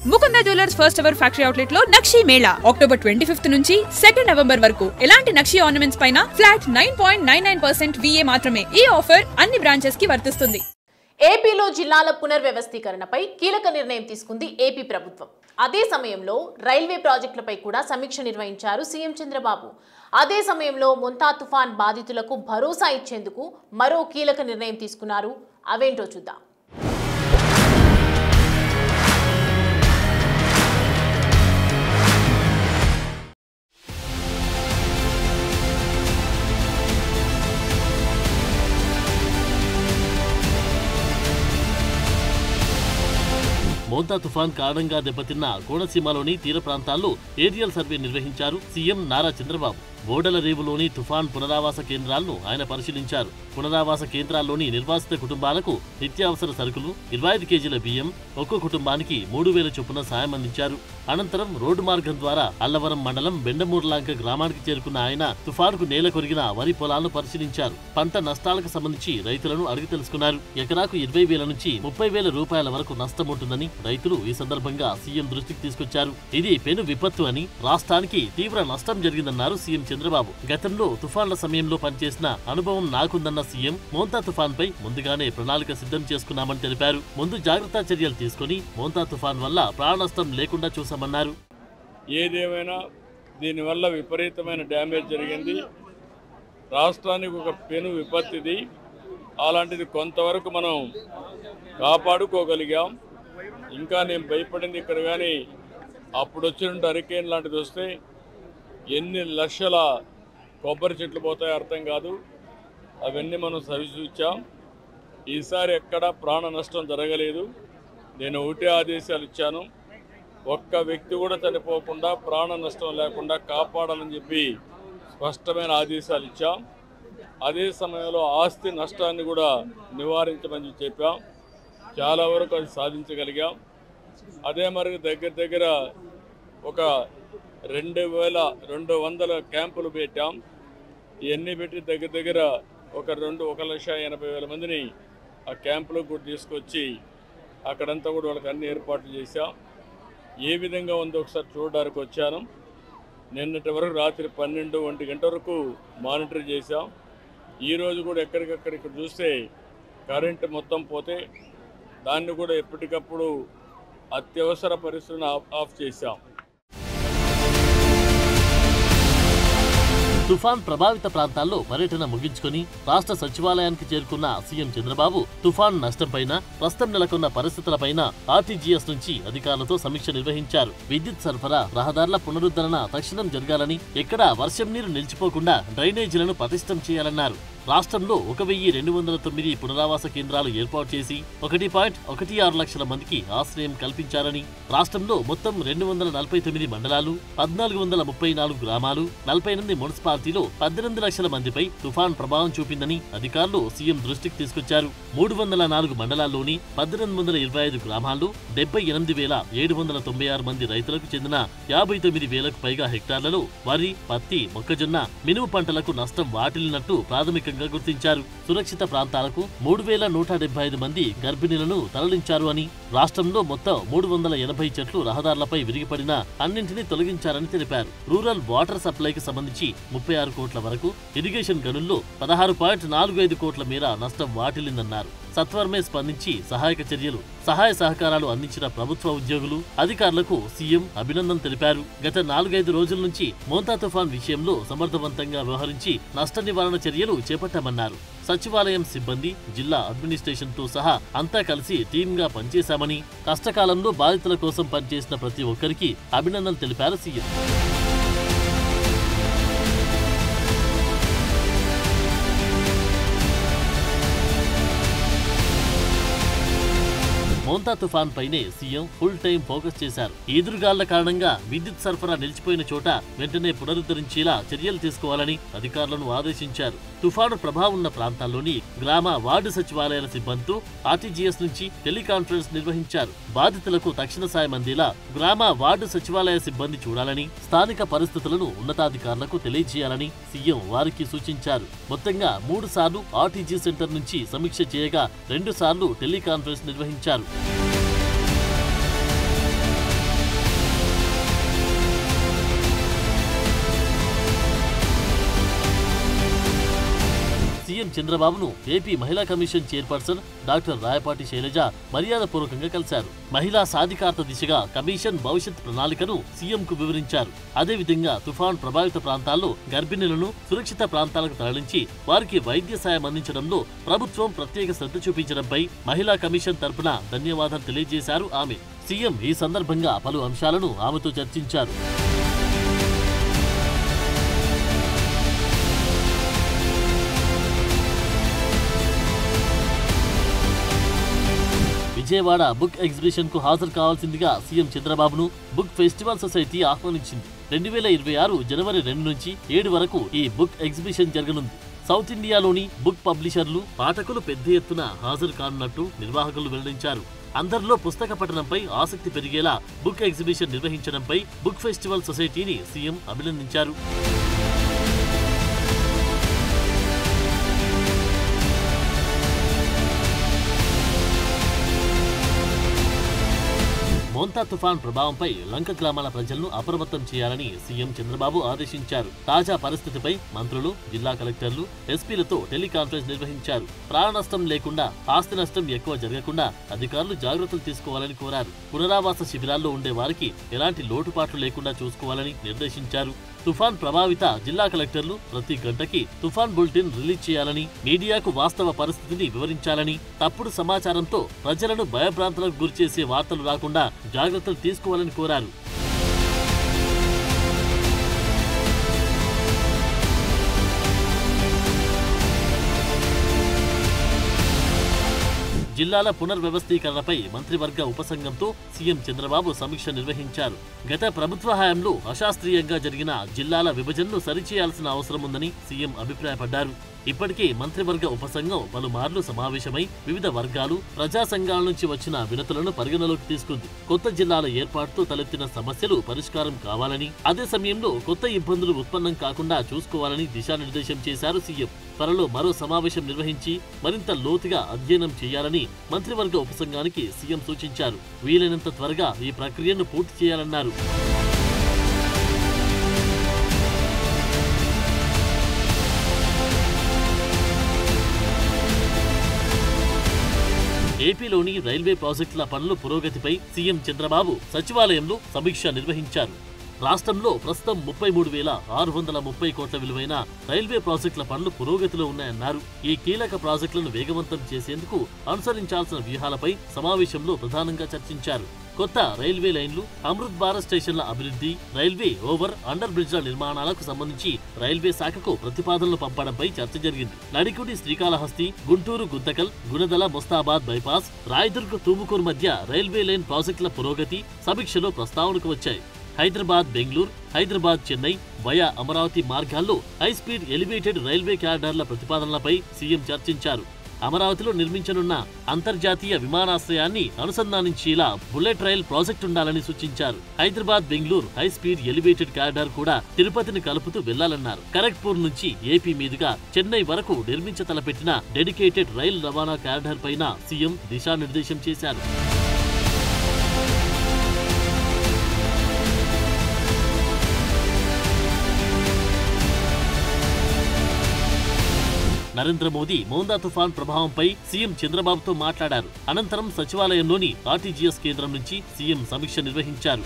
Mukunda jewellers first ever factory outlet లో నక్షి Mela October 25 నుంచి 2 November వరకు ఎలాంటి నక్షి ఆర్నమెంట్స్ పైన ఫ్లాట్ 9.99% VA మాత్రమే. ఈ ఆఫర్ అన్ని బ్రాంచెస్ కి వర్తిస్తుంది. ఏపీలో జిల్లాల పునర్వ్యవస్థీకరణపై కీలక నిర్ణయం తీసుకుంది ఏపీ ప్రభుత్వం. అదే సమయంలో రైల్వే ప్రాజెక్టులపై కూడా సమీక్ష నిర్వహించారు సీఎం చంద్రబాబు. అదే సమయంలో మొంతా తుఫాన్ బాధితులకు భరోసా ఇచ్చేందుకు మరో కీలక నిర్ణయం తీసుకున్నారు. అవేంటో చూద్దాం. మోంతా తుఫాన్ కారణంగా దెబ్బతిన్న కోనసీమలోని తీర ప్రాంతాల్లో ఏరియల్ సర్వే నిర్వహించారు సీఎం నారా చంద్రబాబు. ఓడల రేవులోని తుఫాన్ పునరావాస కేంద్రాలను ఆయన పరిశీలించారు. పునరావాస కేంద్రాల్లోని నిర్వాసిత కుటుంబాలకు నిత్యావసర సరుకులు, 25 కేజీల బియ్యం, ఒక్కో కుటుంబానికి 3000 చొప్పున సాయం అందించారు. అనంతరం రోడ్డు మార్గం ద్వారా అల్లవరం మండలం బెండమూర్లాంక గ్రామానికి చేరుకున్న ఆయన తుఫానుకు నేల కొరిగిన వరి పొలాలను పరిశీలించారు. పంట నష్టాలకు సంబంధించి రైతులను అడిగి తెలుసుకున్నారు. ఎకరాకు 20,000 నుంచి 30,000 రూపాయల వరకు నష్టం ఉంటుందని రైతులు ఈ సందర్భంగా సీఎం దృష్టికి తీసుకొచ్చారు. ఇది పెను విపత్తు అని, రాష్ట్రానికి తీవ్ర నష్టం జరిగిందన్నారు సీఎం చంద్రబాబు. గతంలో తుఫాన్ల సమయంలో పనిచేసిన అనుభవం నాకుందన్న సీఎం మోంతా తుఫాన్ పై ముందుగానే ప్రణాళిక సిద్ధం చేసుకున్నామని తెలిపారు. ముందు జాగ్రత్త చర్యలు తీసుకుని మోంతా తుఫాన్ వల్ల ప్రాణ నష్టం లేకుండా చూసామన్నారు. ఏదేమైనా దీనివల్ల విపరీతమైన డ్యామేజ్ జరిగింది. రాష్ట్రానికి ఒక పెను విపత్తిది. అలాంటిది కొంతవరకు మనం కాపాడుకోగలిగాం. ఇంకా నేను భయపడింది ఇక్కడ, కానీ అప్పుడు వచ్చినట్టు హరికేన్ లాంటిది వస్తే ఎన్ని లక్షల కొబ్బరి చెట్లు పోతాయో అర్థం కాదు. అవన్నీ మనం సరిచూచాం. ఈసారి ఎక్కడా ప్రాణ నష్టం జరగలేదు. నేను ఒకటే ఆదేశాలు ఇచ్చాను, ఒక్క వ్యక్తి కూడా చనిపోకుండా ప్రాణ నష్టం లేకుండా కాపాడాలని చెప్పి స్పష్టమైన ఆదేశాలు ఇచ్చాం. అదే సమయంలో ఆస్తి నష్టాన్ని కూడా నివారించమని చెప్పాం. చాలా వరకు అది సాధించగలిగాం. అదే మరి దగ్గర ఒక 2,200 క్యాంపులు పెట్టాం. ఇవన్నీ పెట్టి దగ్గర ఒక 1,80,000 మందిని ఆ క్యాంపులకు కూడా తీసుకొచ్చి అక్కడంతా కూడా వాళ్ళకి అన్ని ఏర్పాట్లు చేశాం. ఏ విధంగా ఉందో ఒకసారి చూడడానికి వచ్చాను. నిన్నటి వరకు రాత్రి 12-1 గంట వరకు మానిటర్ చేశాం. ఈరోజు కూడా ఎక్కడికక్కడ ఇక్కడ చూస్తే కరెంటు మొత్తం పోతే దాన్ని కూడా ఎప్పటికప్పుడు అత్యవసర పరిస్థితులను ఆఫ్ చేశాం. తుఫాన్ ప్రభావిత ప్రాంతాల్లో పర్యటన ముగించుకుని రాష్ట్ర సచివాలయానికి చేరుకున్న సీఎం చంద్రబాబు తుఫాన్ నష్టంపైన, ప్రస్తుతం నెలకొన్న పరిస్థితులపైన ఆర్టీజీఎస్ నుంచి అధికారులతో సమీక్ష నిర్వహించారు. విద్యుత్ సరఫరా, రహదారుల పునరుద్ధరణ తక్షణం జరగాలని, ఎక్కడా వర్షం నీరు నిలిచిపోకుండా డ్రైనేజీలను పటిష్టం చేయాలన్నారు. రాష్ట్రంలో 1,209 పునరావాస కేంద్రాలు ఏర్పాటు చేసి 1.16 లక్షల మందికి ఆశ్రయం కల్పించారని, రాష్ట్రంలో మొత్తం 249 మండలాలు, 1,434 గ్రామాలు, 48 మున్సిపాలిటీలో 18 లక్షల మందిపై తుఫాన్ ప్రభావం చూపిందని అధికారులు సీఎం దృష్టికి తీసుకొచ్చారు. 304 మండలాల్లోని 1,825 గ్రామాల్లో 78,796 మంది రైతులకు చెందిన 59,000కు పైగా హెక్టార్లలో వరి, పత్తి, మొక్కజొన్న, మినుము పంటలకు నష్టం వాటిల్లినట్టు ప్రాథమిక గుర్తించారు. సురక్షిత ప్రాంతాలకు 3,175 మంది గర్భిణులను తరలించారు అని, రాష్ట్రంలో మొత్తం 380 చెట్లు రహదారులపై విరిగిపడిన అన్నింటినీ తొలగించారని తెలిపారు. రూరల్ వాటర్ సప్లైకి సంబంధించి 36 కోట్ల వరకు, ఇరిగేషన్ గనుల్లో 16.45 కోట్ల మేర నష్టం వాటిల్లిందన్నారు. సత్వరమే స్పందించి సహాయ సహకారాలు అందించిన ప్రభుత్వ ఉద్యోగులు, అధికారులకు సీఎం అభినందన తెలిపారు. గత 4-5 రోజుల నుంచి మోంతా తుఫాన్ విషయంలో సమర్థవంతంగా వ్యవహరించి నష్ట నివారణ చర్యలు చేపట్టామన్నారు. సచివాలయం సిబ్బంది, జిల్లా అడ్మినిస్ట్రేషన్తో సహా అంతా కలిసి టీంగా పనిచేశామని, కష్టకాలంలో బాధితుల కోసం పనిచేసిన ప్రతి ఒక్కరికి అభినందనలు తెలిపారు సీఎం. మోంతా తుఫాన్ పైనే సీఎం ఫుల్ టైం ఫోకస్ చేశారు. ఈదురుగాళ్ల కారణంగా విద్యుత్ సరఫరా నిలిచిపోయిన చోట వెంటనే పునరుద్ధరించేలా చర్యలు తీసుకోవాలని అధికారులను ఆదేశించారు. తుఫాను ప్రభావం ఉన్న ప్రాంతాల్లోని గ్రామ, వార్డు సచివాలయాల సిబ్బందితో ఆర్టీజీఎస్ నుంచి టెలికాన్ఫరెన్స్ నిర్వహించారు. బాధితులకు తక్షణ సాయం అందేలా గ్రామ, వార్డు సచివాలయ సిబ్బంది చూడాలని, స్థానిక పరిస్థితులను ఉన్నతాధికారులకు తెలియజేయాలని సీఎం వారికి సూచించారు. మొత్తంగా 3 సార్లు ఆర్టీజీ సెంటర్ నుంచి సమీక్ష చేయగా 2 సార్లు టెలికాన్ఫరెన్స్ నిర్వహించారు. చంద్రబాబును ఏపీ మహిళా commission chairperson doctor Rayapati Sailaja మర్యాదపూర్వకంగా కలిశారు. మహిళా సాధికారత దిశగా కమిషన్ భవిష్యత్ ప్రణాళికను సీఎంకు వివరించారు. అదేవిధంగా తుఫాన్ ప్రభావిత ప్రాంతాల్లో గర్భిణులను సురక్షిత ప్రాంతాలకు తరలించి వారికి వైద్య సాయం అందించడంలో ప్రభుత్వం ప్రత్యేక శ్రద్ధ చూపించడంపై మహిళా కమిషన్ తరపున ధన్యవాదాలు తెలియజేశారు ఆమె. సీఎం ఈ సందర్భంగా పలు అంశాలను ఆమెతో చర్చించారు. విజయవాడ బుక్ ఎగ్జిబిషన్ కు హాజరు కావాల్సిందిగా సీఎం చంద్రబాబును బుక్ ఫెస్టివల్ సొసైటీ ఆహ్వానించింది. 2026 జనవరి 2 నుంచి 7 వరకు ఈ బుక్ ఎగ్జిబిషన్ జరగనుంది. సౌత్ ఇండియాలోని బుక్ పబ్లిషర్లు, పాఠకులు పెద్ద ఎత్తున హాజరు కానున్నట్టు నిర్వాహకులు వెల్లడించారు. అందరిలో పుస్తక పఠనంపై ఆసక్తి పెరిగేలా బుక్ ఎగ్జిబిషన్ నిర్వహించడంపై బుక్ ఫెస్టివల్ సొసైటీని సీఎం అభినందించారు. మోంతా తుఫాన్ ప్రభావంపై లంక గ్రామాల ప్రజలను అప్రమత్తం చేయాలని సీఎం చంద్రబాబు ఆదేశించారు. తాజా పరిస్థితిపై మంత్రులు, జిల్లా కలెక్టర్లు, ఎస్పీలతో టెలికాన్ఫరెన్స్ నిర్వహించారు. ప్రాణ నష్టం లేకుండా, ఆస్తి నష్టం ఎక్కువ జరగకుండా అధికారులు జాగ్రత్తలు తీసుకోవాలని కోరారు. పునరావాస శిబిరాల్లో ఉండే వారికి ఎలాంటి లోటుపాట్లు లేకుండా చూసుకోవాలని నిర్దేశించారు. తుఫాన్ ప్రభావిత జిల్లా కలెక్టర్లు ప్రతి గంటకి తుఫాన్ బులెటిన్ రిలీజ్ చేయాలని, మీడియాకు వాస్తవ పరిస్థితిని వివరించాలని, తప్పుడు సమాచారంతో ప్రజలను భయభ్రాంతులకు గురిచేసే వార్తలు రాకుండా జాగ్రత్తలు తీసుకోవాలని కోరారు. జిల్లాల పునర్వ్యవస్థీకరణపై మంత్రివర్గ ఉపసంఘంతో సీఎం చంద్రబాబు సమీక్ష నిర్వహించారు. గత ప్రభుత్వ హయాంలో అశాస్త్రీయంగా జరిగిన జిల్లాల విభజనను సరిచేయాల్సిన అవసరం ఉందని సీఎం అభిప్రాయపడ్డారు. ఇప్పటికే మంత్రివర్గ ఉపసంఘం పలుమార్లు సమావేశమై వివిధ వర్గాలు, ప్రజా సంఘాల నుంచి వచ్చిన వినతులను పరిగణలోకి తీసుకుంది. కొత్త జిల్లాల ఏర్పాటుతో తలెత్తిన సమస్యలు పరిష్కారం కావాలని, అదే సమయంలో కొత్త ఇబ్బందులు ఉత్పన్నం కాకుండా చూసుకోవాలని దిశానిర్దేశం చేశారు సీఎం. త్వరలో మరో సమావేశం నిర్వహించి మరింత లోతుగా అధ్యయనం చేయాలని మంత్రివర్గ ఉపసంఘానికి సీఎం సూచించారు. వీలైనంత త్వరగా ఈ ప్రక్రియను పూర్తి చేయాలన్నారు. ఏపీలోని రైల్వే ప్రాజెక్టుల పనుల పురోగతిపై సీఎం చంద్రబాబు సచివాలయంలో సమీక్ష నిర్వహించారు. రాష్ట్రంలో ప్రస్తుతం 33,630 కోట్ల విలువైన రైల్వే ప్రాజెక్టుల పనులు పురోగతిలో ఉన్నాయన్నారు. ఈ కీలక ప్రాజెక్టులను వేగవంతం చేసేందుకు అనుసరించాల్సిన వ్యూహాలపై సమావేశంలో ప్రధానంగా చర్చించారు. కొత్త రైల్వే లైన్లు, అమృత్ భారత్ స్టేషన్ల అభివృద్ధి, రైల్వే ఓవర్, అండర్ బ్రిడ్జ్ల నిర్మాణాలకు సంబంధించి రైల్వే శాఖకు ప్రతిపాదనలు పంపడంపై చర్చ జరిగింది. నడికుడి శ్రీకాళహస్తి, గుంటూరు గుంతకల్, గుణదల మొస్తాబాద్ బైపాస్, రాయదుర్గ్ తుముకూరు మధ్య రైల్వే లైన్ ప్రాజెక్టుల పురోగతి సమీక్షలో ప్రస్తావనకు వచ్చాయి. హైదరాబాద్ బెంగళూరు, హైదరాబాద్ చెన్నై వయా అమరావతి మార్గాల్లో హైస్పీడ్ ఎలివేటెడ్ రైల్వే క్యారిడార్ల ప్రతిపాదనలపై సీఎం చర్చించారు. అమరావతిలో నిర్మించనున్న అంతర్జాతీయ విమానాశ్రయాన్ని అనుసంధానించేలా బుల్లెట్ రైల్ ప్రాజెక్టు ఉండాలని సూచించారు. Hyderabad Bengaluru high speed elevated corridor కూడా తిరుపతిని కలుపుతూ వెళ్లాలన్నారు. ఖరగ్పూర్ నుంచి ఏపీ మీదుగా చెన్నై వరకు నిర్మించ తలపెట్టిన డెడికేటెడ్ రైలు రవాణా కారిడార్ పైన సీఎం దిశానిర్దేశం చేశారు. నరేంద్ర మోదీ మోందా తుఫాన్ ప్రభావంపై సీఎం చంద్రబాబుతో మాట్లాడారు. అనంతరం సచివాలయంలోని ఆర్టీజీఎస్ కేంద్రం నుంచి సీఎం సమీక్ష నిర్వహించారు.